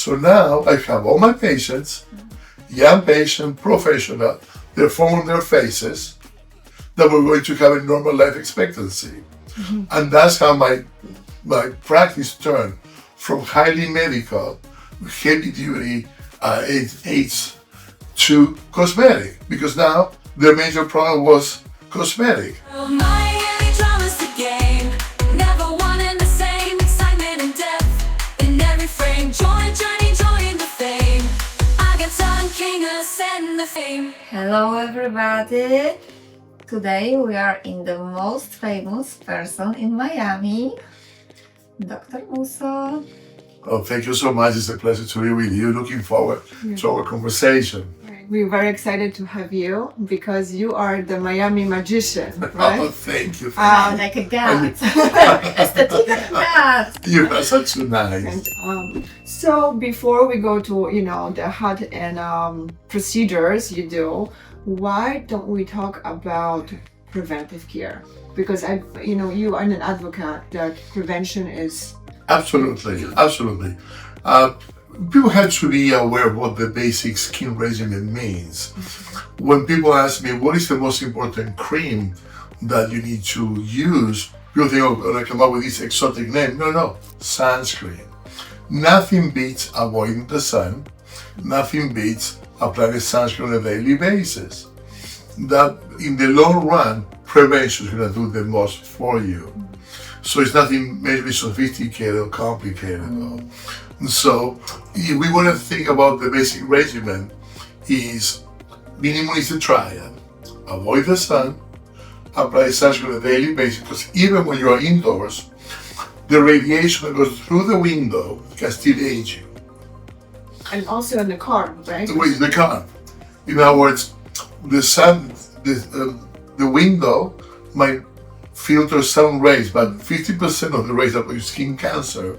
So now I have all my patients, young patient, professional, they're forming their faces that we're going to have a normal life expectancy. And that's how my practice turned from highly medical, heavy duty aids to cosmetic, because now their major problem was cosmetic. Hello everybody! Today we are in the most famous person in Miami, Dr. Busso. Oh, thank you so much. It's a pleasure to be with you. Looking forward to our conversation. We're very excited to have you because you are the Miami magician, right? Oh, thank you. Like a god. Aesthetic god. You are such a nice. And, so before we go to, the hot and procedures you do, why don't we talk about preventive care? Because you are an advocate that prevention is... Absolutely. People have to be aware of what the basic skin regimen means. When people ask me, what is the most important cream that you need to use? People think, oh, I come up with this exotic name. No, sunscreen. Nothing beats avoiding the sun. Nothing beats applying sunscreen on a daily basis. That in the long run, prevention is going to do the most for you. So it's nothing maybe sophisticated or complicated. So if we want to think about the basic regimen is minimum is a triad. Avoid the sun, apply sunscreen on a daily basis, because even when you are indoors, the radiation that goes through the window can still age you. And also in the car, right? The car. In other words, the sun, the window might filter sun rays, but 50% of the rays that produce skin cancer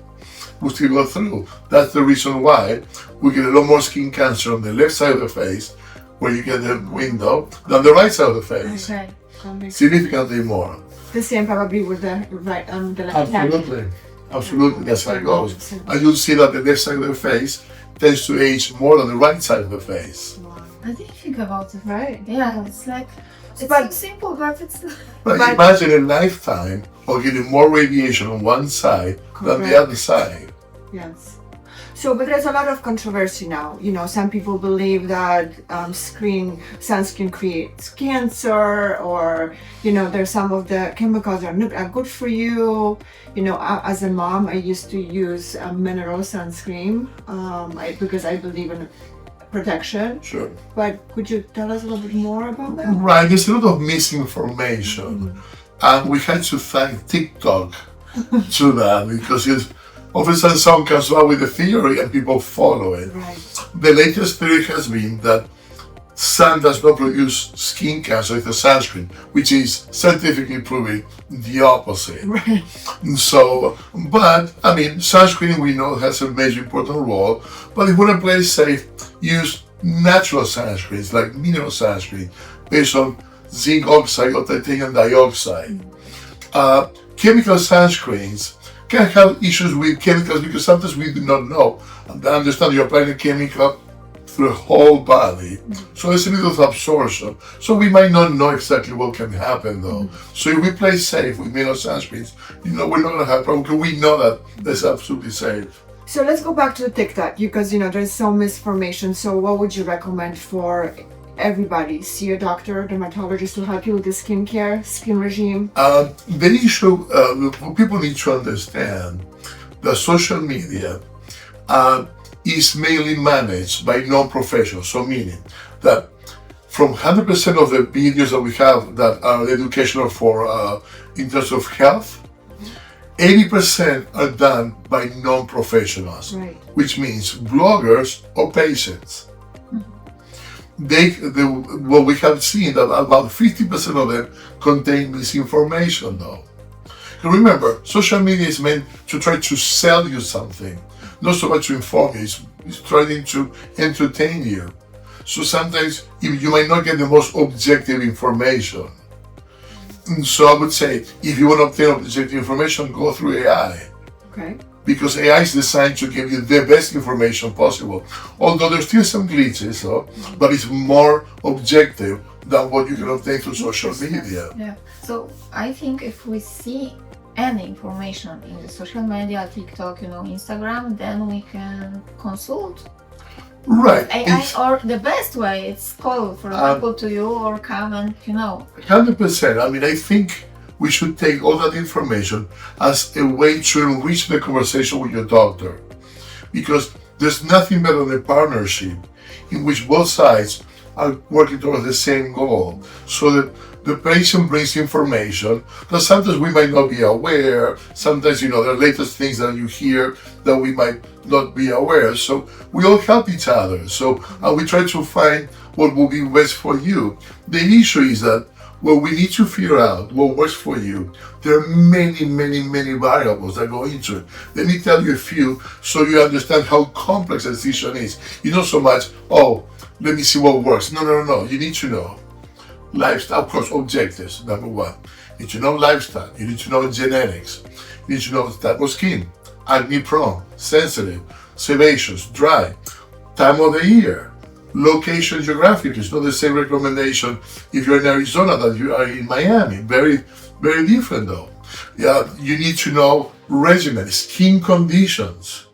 will still go through. That's the reason why we get a lot more skin cancer on the left side of the face, where you get the window, than the right side of the face. Okay. Significantly more. The same probably with the right the left hand. Absolutely, that's how it goes. And you'll see that the left side of the face tends to age more than the right side of the face. I didn't think about it. Right. Yeah, it's like, it's so simple, but it's... But imagine a lifetime of getting more radiation on one side than the other side. Yes. So, but there's a lot of controversy now. Some people believe that sunscreen creates cancer, or, there's some of the chemicals are not good for you. As a mom, I used to use mineral sunscreen because I believe in protection. Sure. But could you tell us a little bit more about that? Right, there's a lot of misinformation. And we had to thank TikTok to that, because all of a sudden someone comes out with a theory and people follow it. Right. The latest theory has been that sun does not produce skin cancer with a sunscreen, which is scientifically proven the opposite. Right. So, but sunscreen we know has a major important role, but if we want to play safe, use natural sunscreens like mineral sunscreen based on zinc oxide or titanium dioxide. Chemical sunscreens can have issues with chemicals because sometimes we do not know. And I understand you're applying a chemical through the whole body. So there's a little absorption. So we might not know exactly what can happen though. So if we play safe with mineral sunscreens, we're not going to have a problem because we know that that's absolutely safe. So let's go back to the TikTok because, there's some misinformation. So what would you recommend for everybody? See a doctor, dermatologist to help you with the skin regime? The issue, people need to understand that social media is mainly managed by non-professionals. So meaning that from 100% of the videos that we have that are educational for in terms of health, 80% are done by non-professionals, right. Which means bloggers or patients. What we have seen that about 50% of them contain misinformation though. Remember, social media is meant to try to sell you something, not so much to inform you, it's trying to entertain you. So sometimes you might not get the most objective information. And so I would say, if you want to obtain objective information, go through AI. Okay. because AI is designed to give you the best information possible. Although there's still some glitches, but it's more objective than what you can obtain through social media. Yeah. So I think if we see any information in the social media, TikTok, Instagram, then we can consult Right. AI, or the best way, it's call, for example, to you or come and 100%. I mean, I think we should take all that information as a way to enrich the conversation with your doctor. Because there's nothing better than a partnership in which both sides are working towards the same goal. So that the patient brings information that sometimes we might not be aware. Sometimes, there are latest things that you hear that we might not be aware. So we all help each other. So and we try to find what will be best for you. The issue is that we need to figure out what works for you. There are many, many, many variables that go into it. Let me tell you a few so you understand how complex a decision is. Not so much, let me see what works. No. You need to know. Lifestyle, of course, objectives, number one. You need to know lifestyle. You need to know genetics. You need to know the type of skin. Acne prone, sensitive, sebaceous, dry, time of the year, location geographically. It's not the same recommendation if you're in Arizona that you are in Miami. Very, very different though. Yeah, you need to know regimen, skin conditions.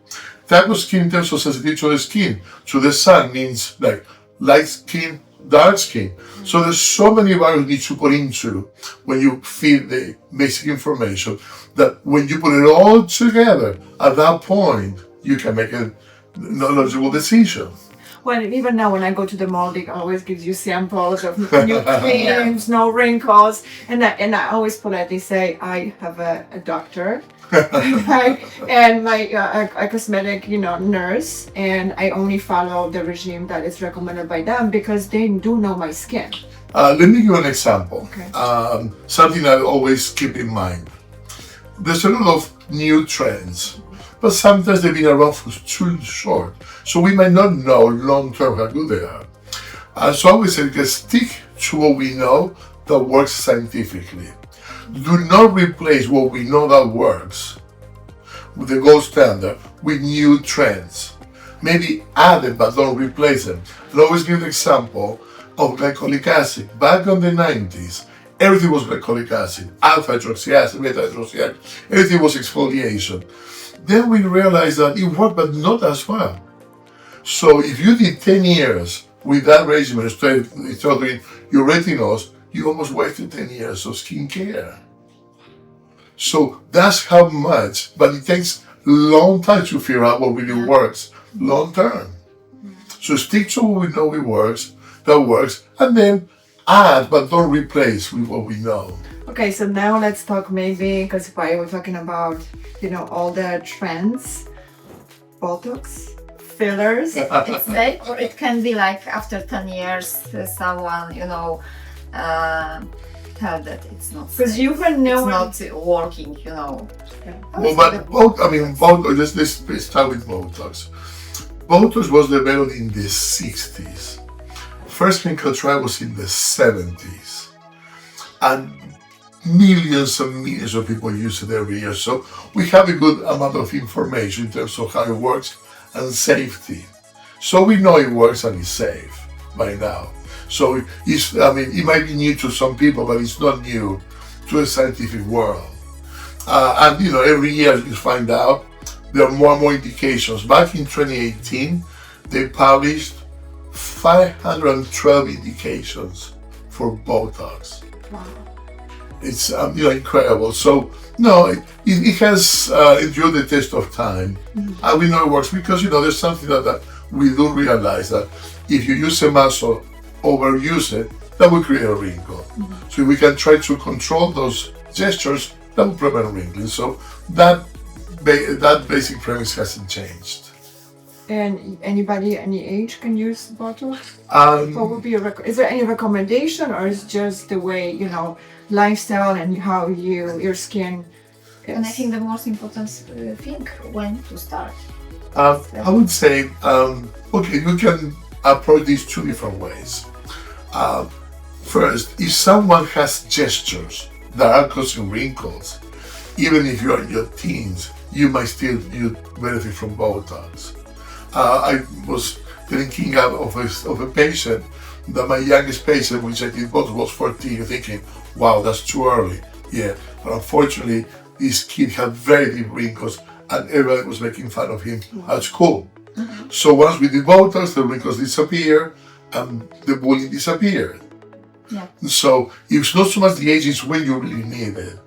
Type of skin in terms of sensitivity to the skin, to the sun means like light skin, dark skin. So there's so many variables you need to put into when you feed the basic information that when you put it all together, at that point, you can make a knowledgeable decision. Well, even now when I go to the mall, they always gives you samples of new creams, no wrinkles, and I always politely say I have a doctor, right? And my a cosmetic nurse, and I only follow the regime that is recommended by them because they do know my skin. Let me give you an example. Okay. Something I always keep in mind. There's a lot of new trends, but sometimes they've been around for too short. So we might not know long term how good they are. So I always say, stick to what we know that works scientifically. Do not replace what we know that works with the gold standard with new trends. Maybe add them, but don't replace them. And I always give the example of glycolic acid. Back in the 90s, everything was glycolic acid, alpha hydroxy acid, beta hydroxy acid, everything was exfoliation. Then we realized that it worked, but not as well. So if you did 10 years with that regimen instead of doing your retinols, you almost wasted 10 years of skincare. So that's how much, but it takes a long time to figure out what really works long term. So stick to what we know that works, and then add, but don't replace with what we know. Okay, so now let's talk maybe, because we're talking about, all the trends, Botox, fillers. It's safe, or it can be like after 10 years, someone, tell that it's not safe. Because you've been knowing it's not working, Well, but Botox, let's start with Botox. Botox was developed in the 60s. First clinical trial was in the 70s. And millions and millions of people use it every year. So we have a good amount of information in terms of how it works and safety. So we know it works and it's safe by now. So it might be new to some people, but it's not new to the scientific world. And every year you find out there are more and more indications. Back in 2018, they published 512 indications for Botox. Wow. It's incredible. So no, it has endured the test of time, and we know it works because there's something that we do realize that if you use a muscle, overuse it, that will create a wrinkle. So if we can try to control those gestures, that will prevent wrinkling. So that basic premise hasn't changed. And anybody, any age can use Botox? What would be is there any recommendation, or is it just the way, lifestyle and how your skin is? And I think the most important thing, when to start. I would say, you can approach these two different ways. First, if someone has gestures that are causing wrinkles, even if you're in your teens, you might still benefit from Botox. I was telling Kinga of a patient that my youngest patient, which I did Botox, was 14. You're thinking, wow, that's too early. Yeah, but unfortunately, this kid had very deep wrinkles, and everybody was making fun of him at school. So once we did Botox, the wrinkles disappeared, and the bullying disappeared. Yeah. So it's not so much the age, it's when you really need it.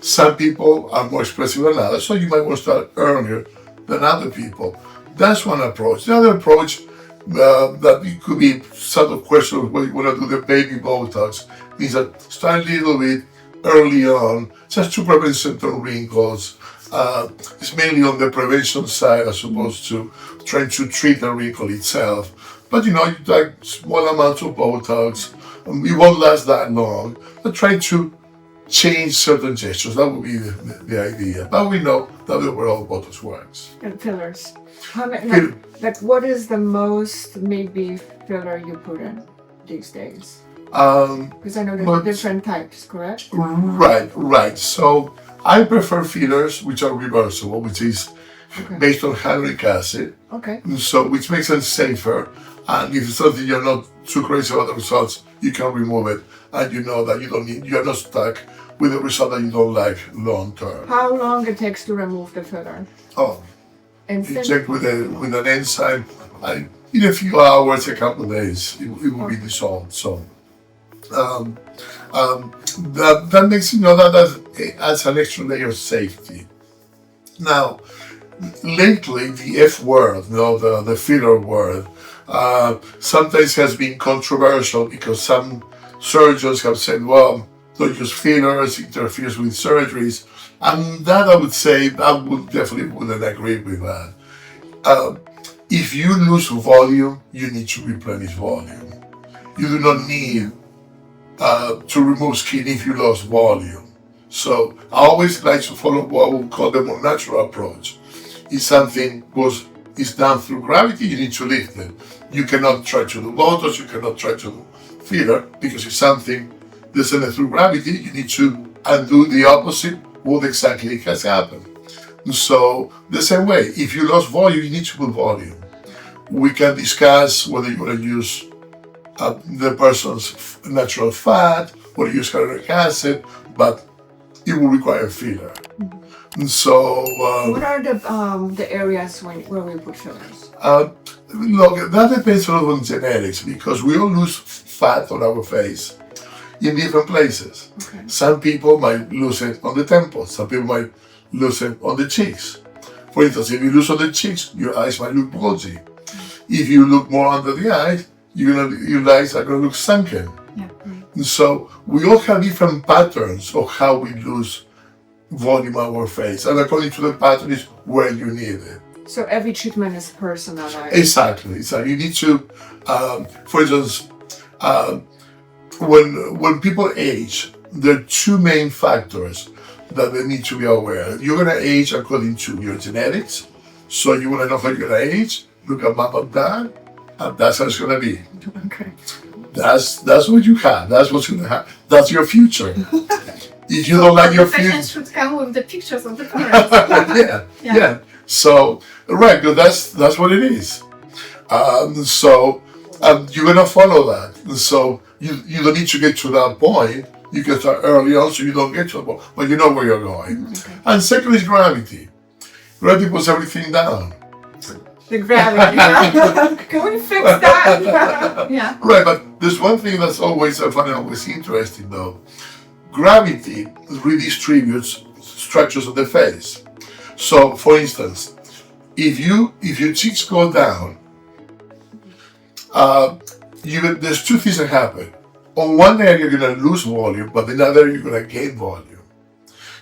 Some people are more expressive than others, so you might want to start earlier than other people. That's one approach. The other approach that it could be sort of question when you want to do the baby Botox means that start a little bit early on, just to prevent certain wrinkles. It's mainly on the prevention side as opposed to trying to treat the wrinkle itself. But you like small amounts of Botox. It won't last that long, but try to change certain gestures. That would be the idea. But we know that the overall Botox works. And fillers. How many, what is the most maybe filler you put in these days? Because I know there's different types, correct? Right. So I prefer fillers which are reversible, which is based on hyaluronic acid. Okay. So which makes them safer. And if it's something you're not too crazy about the results, you can remove it, and you know that you're not stuck with a result that you don't like long term. How long it takes to remove the filler? Oh, Instant? you check with an enzyme, and in a few hours, a couple of days, it will be dissolved. So that makes that adds an extra layer of safety. Now, lately, the F word, the filler word, sometimes has been controversial because some surgeons have said, well, don't use fillers, it interferes with surgeries. And that I would say, I definitely wouldn't agree with that. If you lose volume, you need to replenish volume. You do not need to remove skin if you lost volume. So I always like to follow what we call the more natural approach. If something is done through gravity, you need to lift it. You cannot try to do Botox, you cannot try to do filler, because if something descended through gravity, you need to undo the opposite, what exactly has happened. So the same way, if you lost volume, you need to put volume. We can discuss whether you want to use the person's natural fat or use hyaluronic acid, but it will require filler. So what are the areas where we put fillers? Look, that depends a lot on genetics, because we all lose fat on our face in different places. Okay. Some people might lose it on the temples, some people might lose it on the cheeks. For instance, if you lose on the cheeks, your eyes might look bulgy. If you look more under the eyes, your eyes are going to look sunken. Yeah. So we all have different patterns of how we lose volume on our face, and according to the pattern is where you need it. So every treatment is personalized. Exactly. You need to, for instance, when people age, there are two main factors that they need to be aware. You're going to age according to your genetics. So you want to know how you're going to age, look at mom and dad, and that's how it's going to be. Okay. That's what you have. That's what's going to happen. That's your future. If you don't like your future, Patients should come with the pictures of the parents. yeah. So that's what it is. You're gonna follow that. So you don't need to get to that point. You can start early on, so you don't get to the point, but you know where you're going. Okay. And second is gravity. Gravity puts everything down. The gravity. Can we fix that? Yeah. Right, but there's one thing that's always I find always interesting though. Gravity redistributes structures of the face. So, for instance, if your cheeks go down, there's two things that happen. On one area, you're going to lose volume, but in another, you're going to gain volume.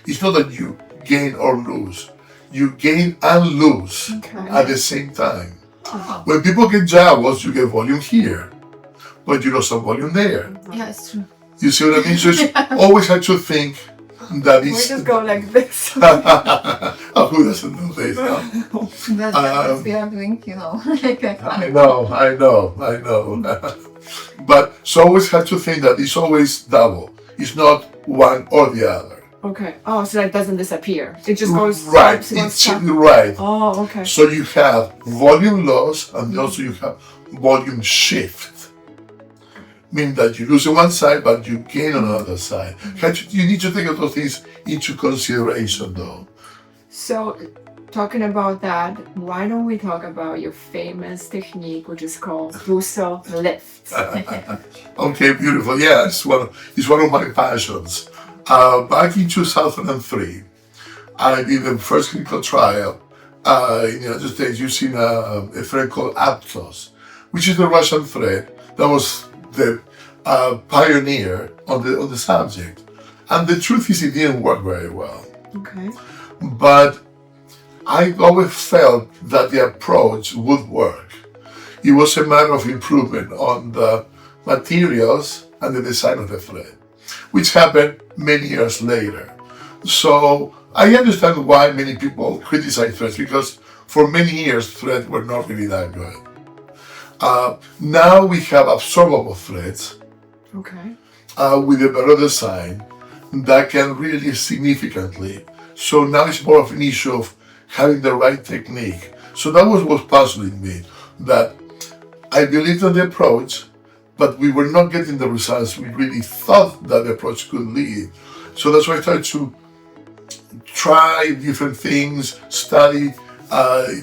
It's not that you gain or lose. You gain and lose at the same time. Oh. When people get jowls, you get volume here, but you lost some volume there. Yeah, it's true. You see what I mean? So you always have to think that We it's... just go like this. Oh, who doesn't know this? No? That's what we are doing, like a I know. But so always have to think that it's always double. It's not one or the other. Okay. Oh, so that doesn't disappear. It just goes Right, stops. right. Oh, okay. So you have volume loss and also you have volume shift. Meaning that you lose on one side, but you gain on the other side. You need to take those things into consideration, though. So, talking about that, why don't we talk about your famous technique, which is called BussoLyft? Okay, beautiful. Yeah, it's one of my passions. Back in 2003, I did the first clinical trial in the United States using a thread called Aptos, which is the Russian thread that was the pioneer on the subject. And the truth is, it didn't work very well. Okay. But I always felt that the approach would work. It was a matter of improvement on the materials and the design of the thread, which happened many years later. So I understand why many people criticize threads, because for many years threads were not really that good. Now we have absorbable threads Okay. with a better design that can really significantly. So now it's more of an issue of having the right technique. So that was what puzzling me, that I believed in the approach, but we were not getting the results we really thought that the approach could lead. So that's why I started to try different things, study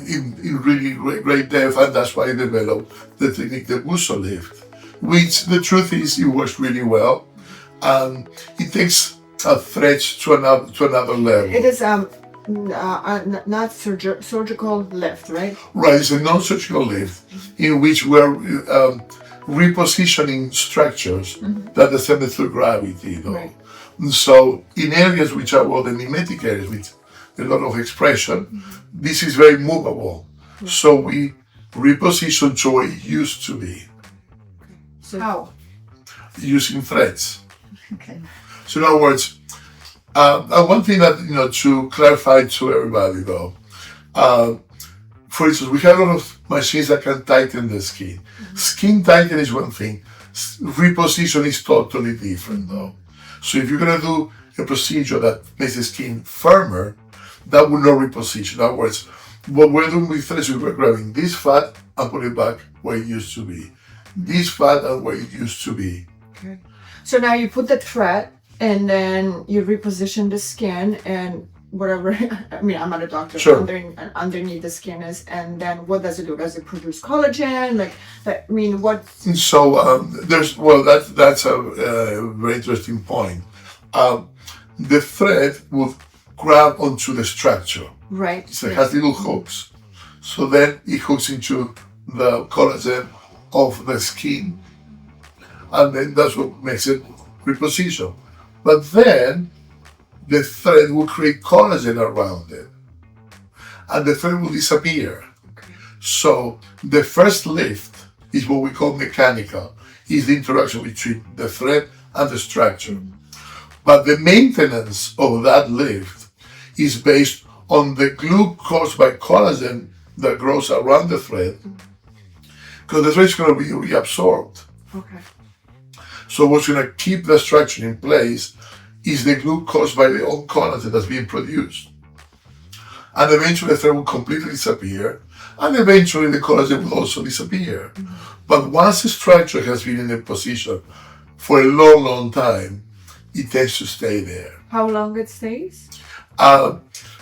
in really great depth, and that's why I developed the technique, the BussoLyft, which the truth is, it works really well. It takes threads to another level. It is not surgical lift, right? Right, it's a non-surgical lift in which we're repositioning structures that descend through gravity, though. Right. So in areas which are the mimetic areas with a lot of expression, this is very movable. So we reposition to where it used to be, So How? using threads. Okay. So in other words, one thing that, to clarify to everybody though, for instance, we have a lot of machines that can tighten the skin. Skin tightening is one thing. Reposition is totally different though. So if you're gonna do a procedure that makes the skin firmer, that will not reposition. In other words, what we're doing with threads is we're grabbing this fat and put it back where it used to be. This fat and where it used to be. okay. So now you put the thread and then you reposition the skin and whatever. I mean, I'm not a doctor. Sure. Underneath the skin is, and then what does it do? Does it produce collagen? I mean, what? So that's a very interesting point. The thread will grab onto the structure. Right. So it has little hooks. So then it hooks into the collagen of the skin, and then that's what makes it reposition. But then the thread will create collagen around it, and the thread will disappear. Okay. So the first lift is what we call mechanical, is the interaction between the thread and the structure. But the maintenance of that lift is based on the glue caused by collagen that grows around the thread, because the thread is going to be reabsorbed. Okay. So what's going to keep the structure in place is the glue caused by the old collagen that's being produced. And eventually the thread will completely disappear, and eventually the collagen will also disappear. But once the structure has been in a position for a long, long time, it tends to stay there. How long it stays?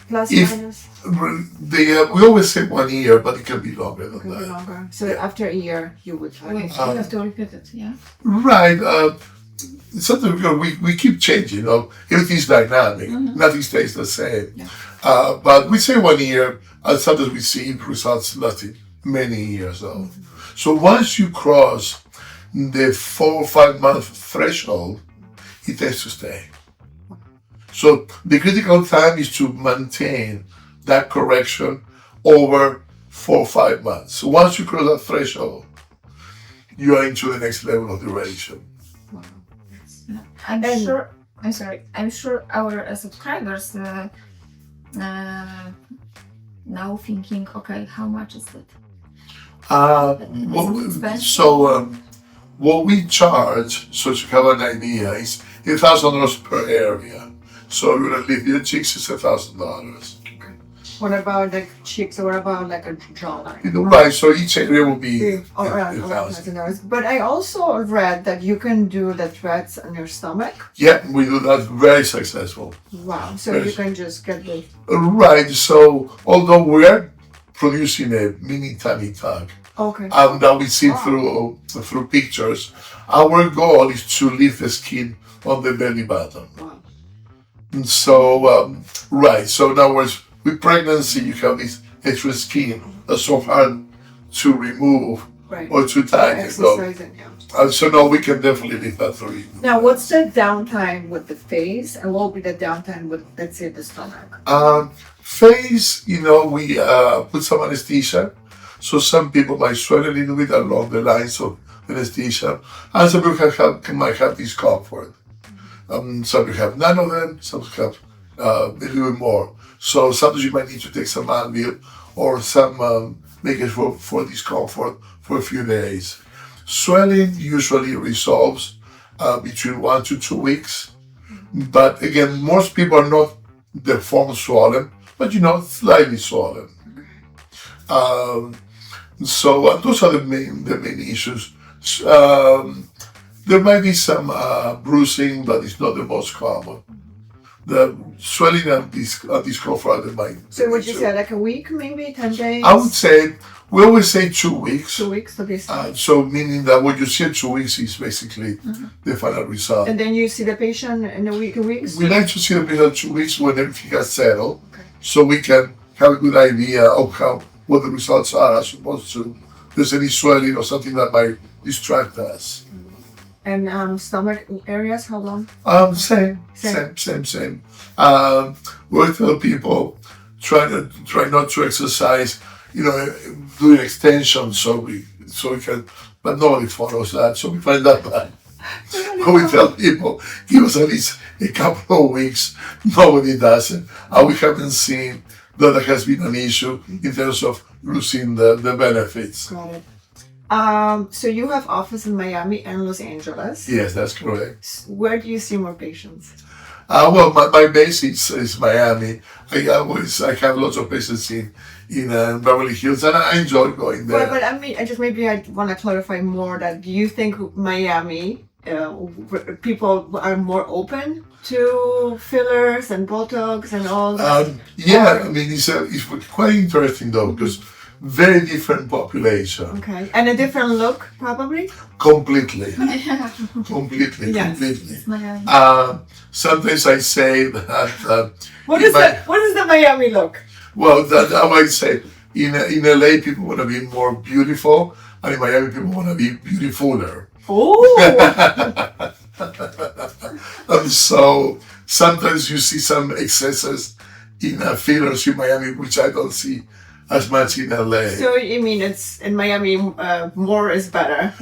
Plus If minus. we always say 1 year, but it can be longer than Could be that. longer. So after a year, you would have. Wait, you have to repeat it, yeah? Right. Sometimes we keep changing. Everything's dynamic. Nothing stays the same. Yeah. But we say 1 year, and sometimes we see results lasting many years though. So once you cross the 4 or 5 month threshold, it tends to stay. So the critical time is to maintain that correction over 4 or 5 months. So once you cross that threshold, you are into the next level of duration. I'm sure our subscribers now thinking, okay, how much is it? What we charge, so to have an idea, is $1,000 per area. So if you want to lift your cheeks, it's $1,000. What about like cheeks, or what about like a jawline? Right, so each area will be Around $1,000. But I also read that you can do the threads on your stomach. Yeah, we do that very successful. Wow, so you can just get the... Right, so although we are producing a mini tummy tuck, Okay. that we see through pictures, our goal is to lift the skin on the belly button. Wow. And so, right, so in other words, with pregnancy, you have this extra skin that's so hard to remove or to tighten. So now we can definitely lift that for you. Now, what's the downtime with the face, and what will be the downtime with, let's say, the stomach? Face, we put some anesthesia. So some people might sweat a little bit along the lines of anesthesia, and some people might have discomfort. Some people have none of them, some have a little bit more. So sometimes you might need to take some Advil or some make for discomfort for a few days. Swelling usually resolves between 1 to 2 weeks. But again, most people are not the form swollen, but slightly swollen. So those are the main issues. There might be some bruising, but it's not the most common. The swelling and discomfort are the main. So would you say like a week, maybe 10 days? I would say, we always say 2 weeks. 2 weeks, okay. So meaning that what you see in 2 weeks is basically the final result. And then you see the patient in a week, 2 weeks? We like to see the patient 2 weeks when everything has settled, so we can have a good idea of what the results are, as opposed to there's any swelling or something that might distract us. And stomach areas, how long? Same. We tell people try not to exercise, doing extensions, so we can, but nobody follows that, so we find that bad. We tell people, give us at least a couple of weeks. Nobody does it, and we haven't seen that there has been an issue in terms of losing the benefits. Got it. So you have office in Miami and Los Angeles. Yes, that's correct. Where do you see more patients? Well, my base is Miami. I have lots of patients in Beverly Hills, and I enjoy going there. But I mean, I want to clarify more that do you think Miami people are more open to fillers and Botox and all that? Yeah, I mean it's quite interesting though, because very different population. Okay, and a different look probably. Completely. Yes. Completely. Sometimes I say that. What is the Miami look? Well, that I might say in LA people want to be more beautiful, and in Miami people want to be beautifuler. Oh. And so sometimes you see some excesses in fillers in Miami, which I don't see as much in LA. So you mean it's in Miami more is better?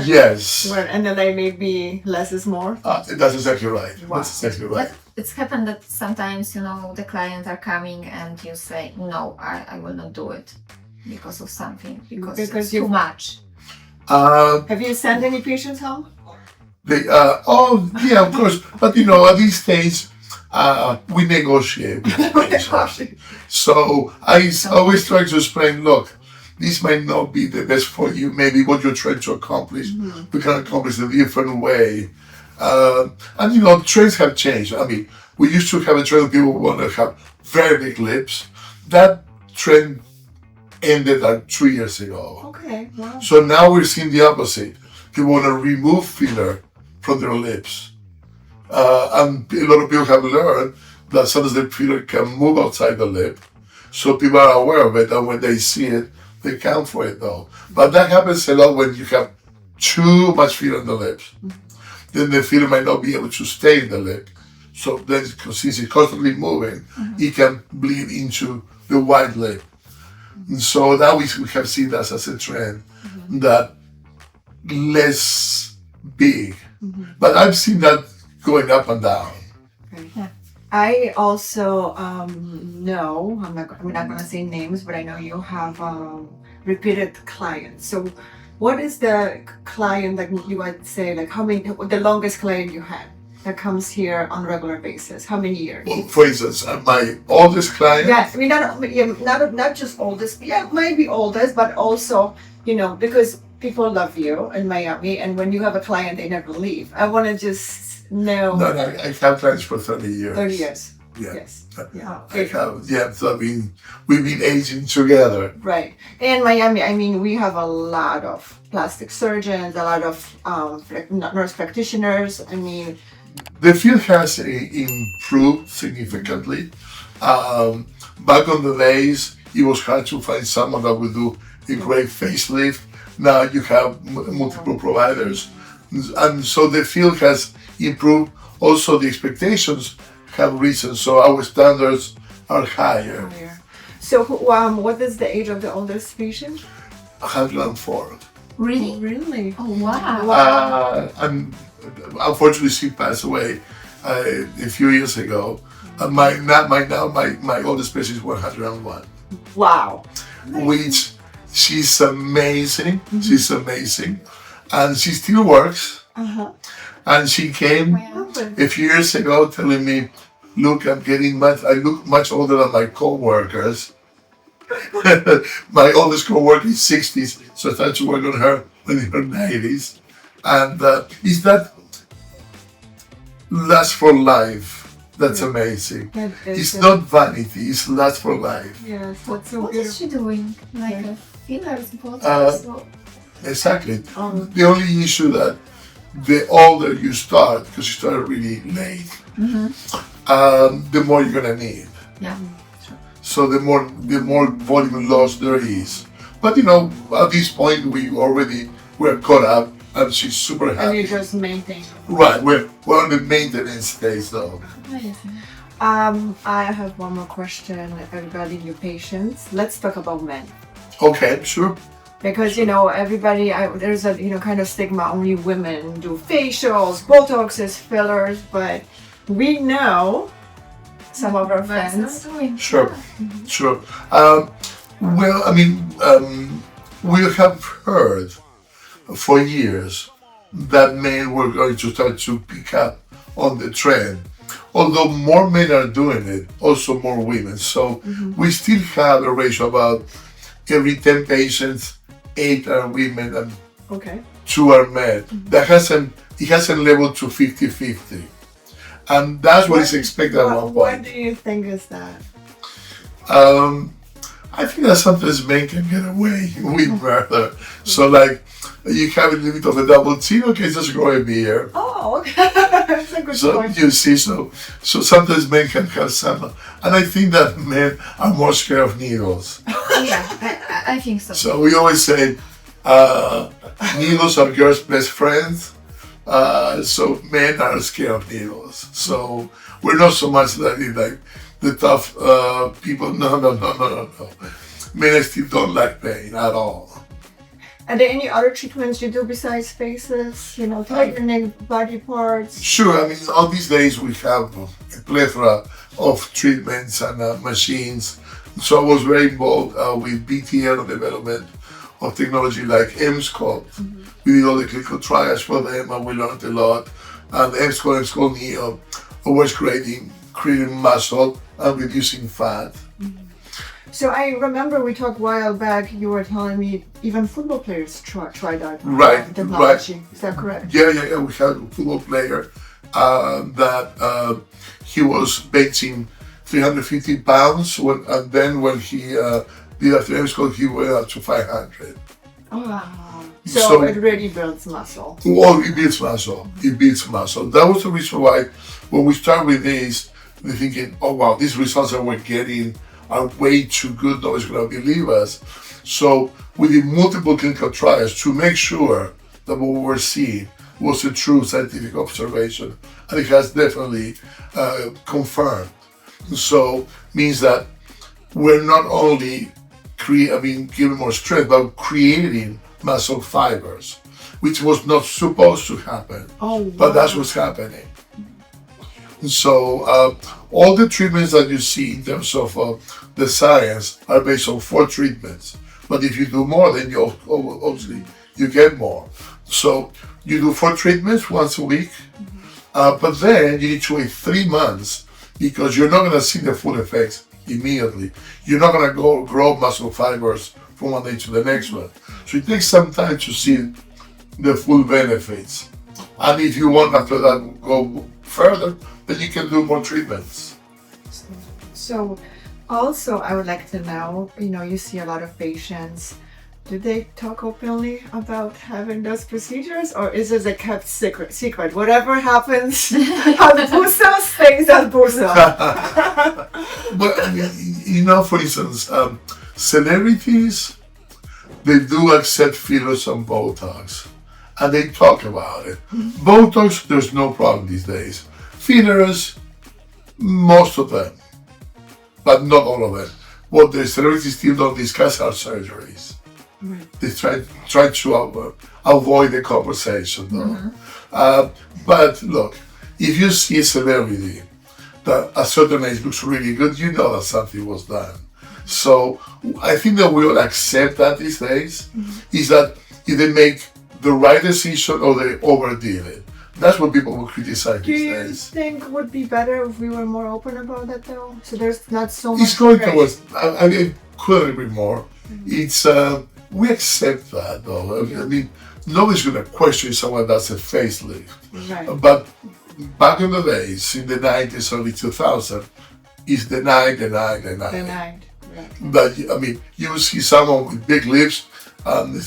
Yes. Where in LA maybe less is more? That's exactly right. Wow. That's exactly right. But it's happened that sometimes, the clients are coming and you say, no, I will not do it because of something, because it's too much. Have you sent any patients home? Yeah, of course. But at this stage, we negotiate with the patient. So I always try to explain, look, this might not be the best for you. Maybe what you're trying to accomplish, we can accomplish a different way. And trends have changed. I mean, we used to have a trend of people who want to have very big lips. That trend ended like 2 years ago. Okay, wow. So now we're seeing the opposite. People want to remove filler from their lips. And a lot of people have learned that sometimes the filler can move outside the lip. So people are aware of it, and when they see it, they count for it though. But that happens a lot when you have too much filler in the lips. Then the filler might not be able to stay in the lip. So then, since it's constantly moving, it can bleed into the white lip. And so that we have seen that as a trend, that less big. But I've seen that going up and down. Okay. Yeah. I also know, I'm not going to say names, but I know you have repeated clients. So what is the client, like you would say, like the longest client you had? that comes here on a regular basis? How many years? Well, for instance, my oldest client. Yeah, I mean, not just oldest. Yeah, might be oldest, but also, because people love you in Miami, and when you have a client, they never leave. I want to just know. No, I've had clients for 30 years. 30 years. Yeah. Yes. Yeah. I have, yeah, so we've been aging together. Right. In Miami, I mean, we have a lot of plastic surgeons, a lot of nurse practitioners. I mean, the field has improved significantly. Back on the days, it was hard to find someone that would do a great facelift. Now you have multiple providers. And so the field has improved. Also, the expectations have risen, so our standards are higher. So, what is the age of the oldest patient? 104. Really? Really? Oh, wow. And unfortunately, she passed away a few years ago. My oldest patient is 101. Wow. Which she's amazing. She's amazing, and she still works. And she came a few years ago telling me, "Look, I look much older than my co-workers." My oldest co-worker is 60s, so I started to work on her in her 90s. And is that last for life? That's amazing. It's not vanity, it's last for life. Yes, that's so What beautiful. is she doing? Like a fillers, Botox? Exactly. The only issue that the older you start, because you start really late, the more you're gonna need. Yeah. So the more volume loss there is. But at this point we're caught up, and she's super And happy. you just maintain. Right, we're on the maintenance phase though. I have one more question regarding your patients. Let's talk about men. Okay, sure. Because everybody, there's a kind of stigma, only women do facials, Botoxes, fillers, but we know some of our friends. Sure. Well, I mean, we have heard for years that men were going to start to pick up on the trend. Although more men are doing it, also more women. So we still have a ratio about every 10 patients, 8 are women and 2 are men. It hasn't leveled to 50-50. And that's what is expected at one What point. do you think is that? I think that sometimes men can get away with murder. So like, you have a little bit of a double chin, okay, just grow a beard. Oh, okay. That's a good So point. you see, so sometimes men can have some, and I think that men are more scared of needles. Yeah, I think so. So we always say, needles are girls' best friends. So men are scared of needles. So we're not so much like the tough people. No. Men still don't like pain at all. Are there any other treatments you do besides faces? Tightening body parts? Sure, I mean, all these days we have a plethora of treatments and machines. So I was very involved with BTL development of technology like M-Sculpt. We did all the clinical trials for them and we learned a lot. And M-Sculpt Neo was creating muscle and reducing fat. So I remember we talked a while back, you were telling me even football players try that technology. Is that correct? Yeah. We had a football player that he was benching 350 pounds, and then when he did after M-Sculpt, he went up to 500. Oh, wow. So it really builds muscle. Well, it builds muscle. That was the reason why when we start with this, we're thinking, oh wow, these results that we're getting are way too good, nobody's going to believe us. So we did multiple clinical trials to make sure that what we were seeing was a true scientific observation, and it has definitely confirmed. So means that we're not only giving more strength, but creating muscle fibers, which was not supposed to happen. Oh, wow. But that's what's happening. So all the treatments that you see in terms of the science are based on 4 treatments. But if you do more, then you obviously you get more. So you do 4 treatments once a week, But then you need to wait 3 months because you're not going to see the full effects immediately. You're not going to grow muscle fibers from one day to the next one. So it takes some time to see the full benefits. And if you want after that go further, then you can do more treatments. So also I would like to know, you see a lot of patients. Do they talk openly about having those procedures, or is it a kept secret? Whatever happens at Busso stays at Busso. But I mean, for instance, celebrities, they do accept fillers and Botox, and they talk about it. Botox, there's no problem these days. Fillers, most of them, but not all of them. What the celebrities still don't discuss are surgeries. Right. They try to avoid the conversation, though. But look, if you see a celebrity that at a certain age looks really good, you know that something was done. So I think that we will accept that these days, is that if they make the right decision or they overdid it. That's what people will criticize these days. Do you think would be better if we were more open about that, though? So there's not so much. It's going towards. I couldn't agree more. It's we accept that, though. I mean, nobody's going to question someone that's a facelift. Right. But back in the days, in the 90s, early 2000s, it's denied. Right. But I mean, you will see someone with big lips and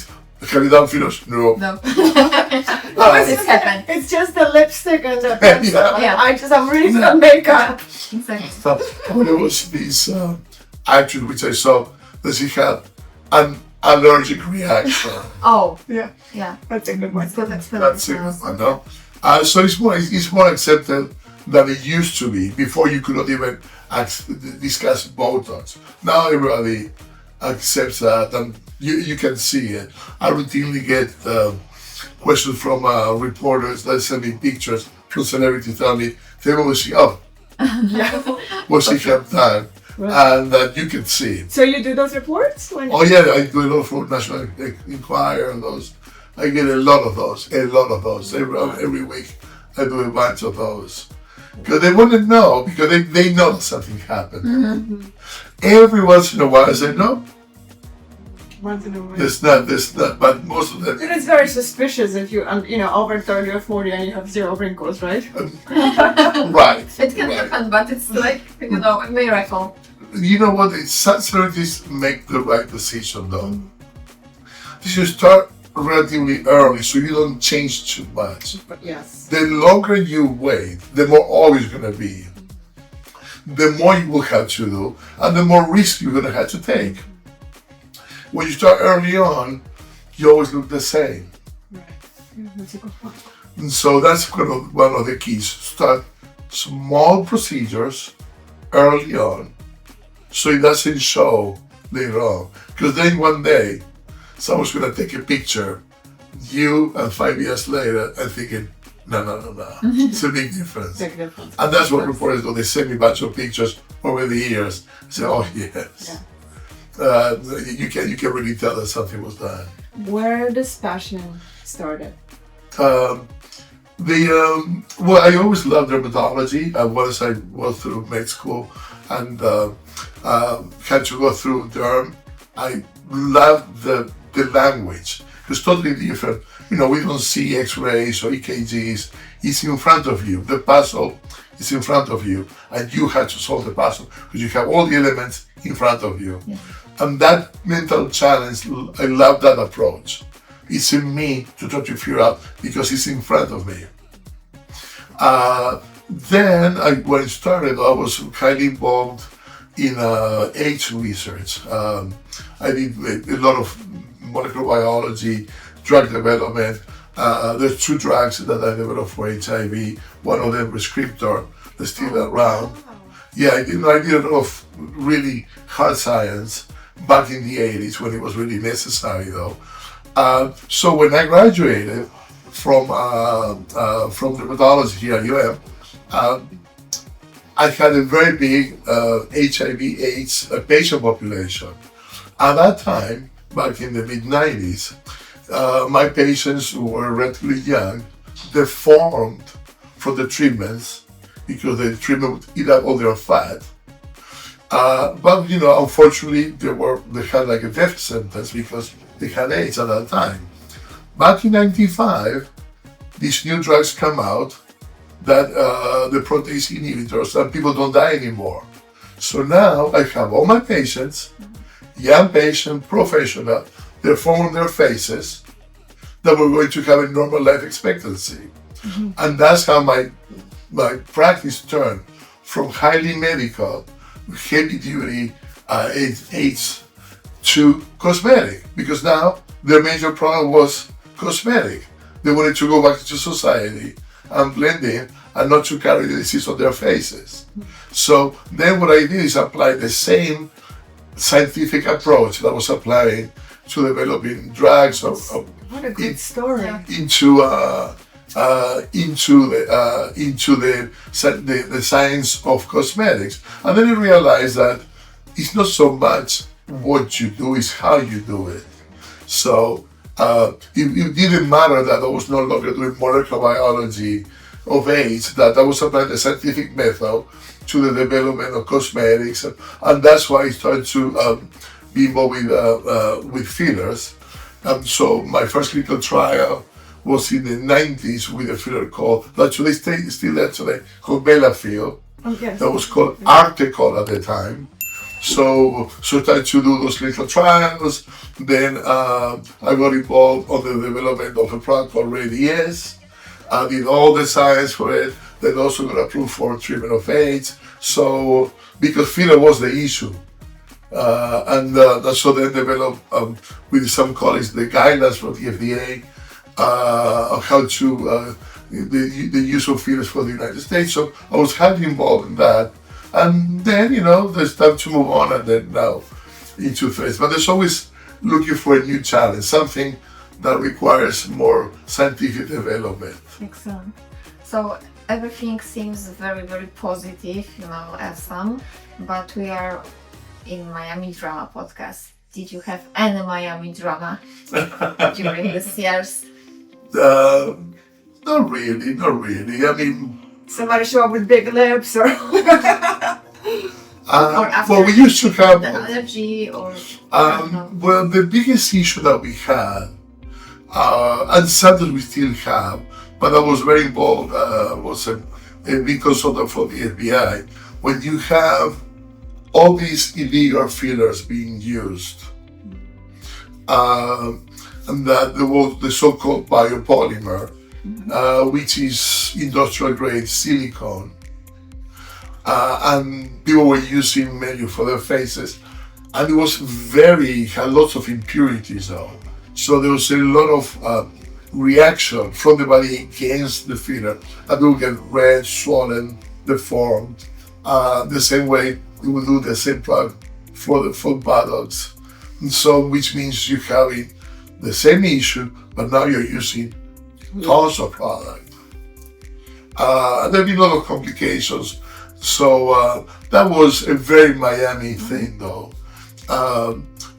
carry down fillers. No. It's happened. It's just the lipstick and the pencil. Yeah. I'm reading the makeup. Exactly. So there was this actress which I saw that she had an allergic reaction. Oh, Yeah. yeah. That's a good one. It's good experience. That's it, I know. So it's more accepted than it used to be. Before you could not even discuss Botox. Now everybody accepts that, and you can see it. I routinely get questions from reporters that send me pictures from celebrities telling me they will see, what she have done, and that you can see it. So you do those reports? Oh yeah, I do a lot for National Enquirer and those. I get a lot of those every week. I do a bunch of those because they want to know, because they know something happened. Every once in a while I say no. Once in a while. There's not, but most of them. And it's very suspicious if you, over 30 or 40 and you have 0 wrinkles, right? Right. It can happen, but it's like, a miracle. You know what? Some celebrities make the right decision, though. You should start relatively early so you don't change too much. Yes. The longer you wait, the more always going to be. The more you will have to do, and the more risk you're going to have to take. When you start early on, you always look the same. Right. That's a good point. And so that's one of the keys. Start small procedures early on so it doesn't show later on. Because then one day, someone's going to take a picture, you, and 5 years later, and thinking, no. It's a big difference. Big difference. And that's what reporters do. They send me a bunch of pictures over the years. Say, oh, yes. Yeah. You can really tell that something was done. Where this passion started? Well, I always loved dermatology. Once I went through med school and had to go through derm, I loved the language. It's totally different. We don't see X-rays or EKGs. It's in front of you. The puzzle is in front of you, and you have to solve the puzzle because you have all the elements in front of you. Yeah. And that mental challenge, I love that approach. It's in me to try to figure out because it's in front of me. Then, when I started, I was highly involved in AIDS research. I did a lot of molecular biology, drug development. There's 2 drugs that I developed for HIV. One of them, Prescriptor, that's still around. Yeah, I did a lot of really hard science back in the 80s when it was really necessary, though. So when I graduated from dermatology here at UM, I had a very big HIV/AIDS patient population. At that time, back in the mid-90s, my patients who were relatively young, deformed for the treatments because the treatment would eat up all their fat. But unfortunately, they had like a death sentence because they had AIDS at that time. Back in '95, these new drugs come out that the protease inhibitors, and people don't die anymore. So now I have all my patients, young patient, professional, they're forming their faces that we're going to have a normal life expectancy. And that's how my practice turned from highly medical, heavy duty AIDS to cosmetic, because now their major problem was cosmetic. They wanted to go back to society and blend in and not to carry the disease on their faces. So then what I did is apply the same scientific approach that I was applying to developing drugs What a good story. into the science of cosmetics. And then I realized that it's not so much what you do, it's how you do it. So it didn't matter that I was no longer doing molecular biology of AIDS, that I was applying the scientific method to the development of cosmetics, and that's why I started to be involved with fillers. So my first clinical trial was in the 90s with a filler called, actually still there today, called Beverly. Yes. That was called Arakel at the time. So started to do those clinical trials. Then I got involved on the development of a product called Radies. I did all the science for it. Then also got approved for treatment of AIDS. So because filler was the issue. And so then developed with some colleagues the guidelines from the FDA of how to the use of fillers for the United States. So I was highly involved in that. And then, there's time to move on and then now into face. But there's always looking for a new challenge, something that requires more scientific development. Excellent. So everything seems very, very positive, awesome. But we are in Miami Drama podcast. Did you have any Miami drama during these years? Not really. I mean, Somebody show up with big lips or well, we used to have the allergy or well, the biggest issue that we had, and something we still have, but I was very involved, was a big consultant for the FBI. When you have all these illegal fillers being used, and that there was the so-called biopolymer, which is industrial grade silicone, and people were using menu for their faces, and it was had lots of impurities though. So there was a lot of reaction from the body against the filler, and people get red, swollen, deformed. The same way we will do the same product for Botox. And so, which means you're having the same issue, but now you're using tons of product. There have been a lot of complications. So that was a very Miami thing though.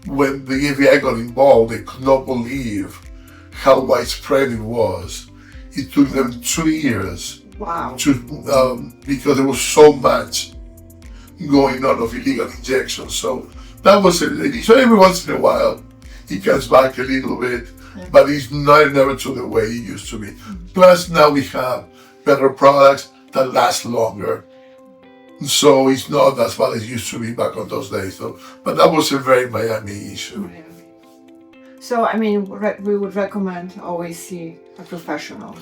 When the FBI got involved, they could not believe how widespread it was. It took them 2 years wow. because there was so much going on of illegal injections. So that was so every once in a while it comes back a little bit, but it's never to the way it used to be. Plus now we have better products that last longer. So it's not as bad as it used to be back on those days. So, but that was a very Miami issue. So, I mean, we would recommend always see a professional.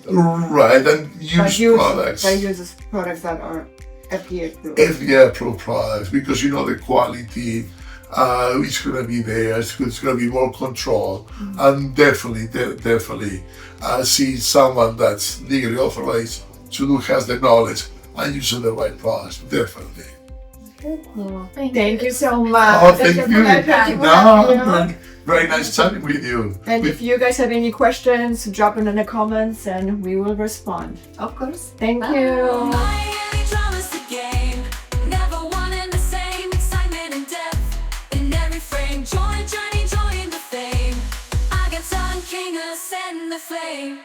Right, and use products. That uses products that are FDA approved. FDA approved products, because the quality is going to be there. It's going to be more control, and definitely see someone that's legally authorized to has the knowledge and using the right products. Definitely. Thank you so much. Oh, thank you. No, very nice chatting with you. And if you guys have any questions, drop them in the comments and we will respond. of course. Thank you. Miami drama's the game. Never one and the same. Excitement and depth in every frame. Join the fame. Agata and Kinga, send the flame.